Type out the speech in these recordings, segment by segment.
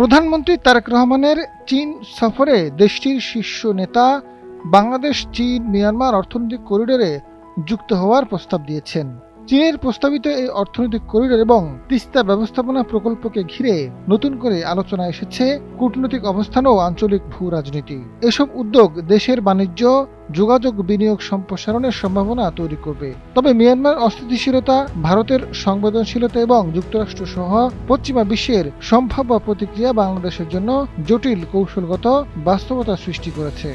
প্রধানমন্ত্রী তারেক রহমানের চীন সফরে দেশটির শীর্ষ নেতা বাংলাদেশ, চীন, মিয়ানমার অর্থনৈতিক করিডোরে যুক্ত হওয়ার প্রস্তাব দিয়েছেন। চীনের প্রস্তাবিত এই অর্থনৈতিক করিডোর এবং তিস্তা ব্যবস্থাপনা প্রকল্পকে ঘিরে নতুন করে আলোচনা এসেছে কূটনৈতিক অবস্থান ও আঞ্চলিক ভূ রাজনীতি। এসব উদ্যোগ দেশের বাণিজ্য, যোগাযোগ, বিনিয়োগ সম্প্রসারণের সম্ভাবনা তৈরি করবে। তবে মিয়ানমার অস্থিতিশীলতা, ভারতের সংবেদনশীলতা এবং যুক্তরাষ্ট্র সহ পশ্চিমা বিশ্বের সম্ভাব্য প্রতিক্রিয়া বাংলাদেশের জন্য জটিল কৌশলগত বাস্তবতা সৃষ্টি করেছে।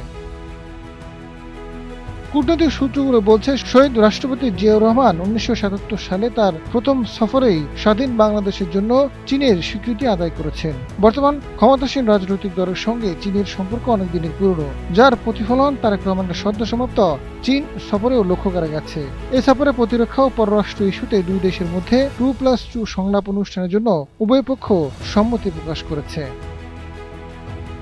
কূটনৈতিক সূত্রগুলো বলছে, শহীদ রাষ্ট্রপতি জিয়াউর রহমান 1977 সালে তার প্রথম সফরেই স্বাধীন বাংলাদেশের জন্য চীনের স্বীকৃতি আদায় করেছেন। বর্তমান ক্ষমতাসীন রাজনৈতিক দলের সঙ্গে চীনের সম্পর্ক অনেক দিনের পুরনো, যার প্রতিফলন তারেক রহমানের সদ্য সমাপ্ত চীন সফরেও লক্ষ্য করা গেছে। এ সফরে প্রতিরক্ষা ও পররাষ্ট্র ইস্যুতে দুই দেশের মধ্যে 2+2 সংলাপ অনুষ্ঠানের জন্য উভয় পক্ষ সম্মতি প্রকাশ করেছে।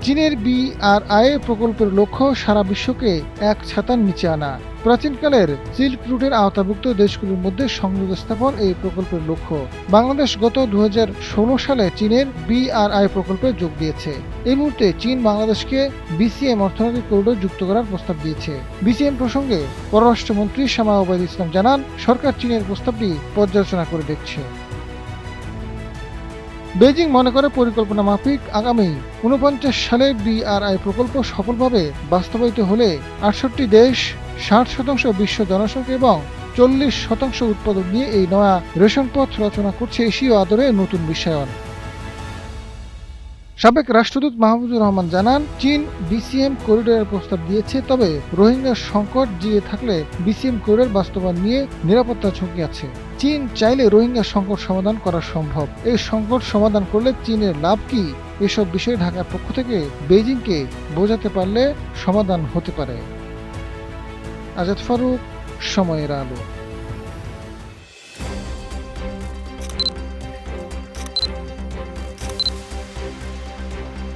চীনের BRI প্রকল্পের লক্ষ্য সারা বিশ্বকে এক ছাতার নিচে আনা। প্রাচীনকালের সিল্ক রুটের আওতাভুক্ত দেশগুলোর মধ্যে সংযোগ স্থাপন এই প্রকল্পের লক্ষ্য। বাংলাদেশ গত 2016 সালে চীনের BRI প্রকল্পে যোগ দিয়েছে। এই মুহূর্তে চীন বাংলাদেশকে BCM অর্থনৈতিক করিডোর যুক্ত করার প্রস্তাব দিয়েছে। BCM প্রসঙ্গে পররাষ্ট্রমন্ত্রী শামা ওবায়দুল ইসলাম জানান, সরকার চীনের প্রস্তাবটি পর্যালোচনা করে দেখছে। বেজিং মনে করে পরিকল্পনা মাফিক আগামী 49 সালে BRI প্রকল্প সফলভাবে বাস্তবায়িত হলে 68 দেশ, 60% বিশ্ব জনসংখ্যা এবং 40% উৎপাদন নিয়ে এই নয়া রেশনপথ রচনা করছে এশীয় আদরে নতুন বিশ্বায়ন। সাবেক রাষ্ট্রদূত মাহফুজুর রহমান জানান, চীন BCM করিডোরের প্রস্তাব দিয়েছে, তবে রোহিঙ্গা সংকট জিয়ে থাকলে BCM করিডোর বাস্তবায়ন নিয়ে নিরাপত্তা ঝুঁকি আছে। চীন চাইলে রোহিঙ্গা সংকট সমাধান করা সম্ভব। এই সংকট সমাধান করলে চীনের লাভ কি? এসব বিষয়ে ঢাকার পক্ষ থেকে বেইজিংকে বোঝাতে পারলে সমাধান হতে পারে। আজাদ ফারুক, সময়ের আলো।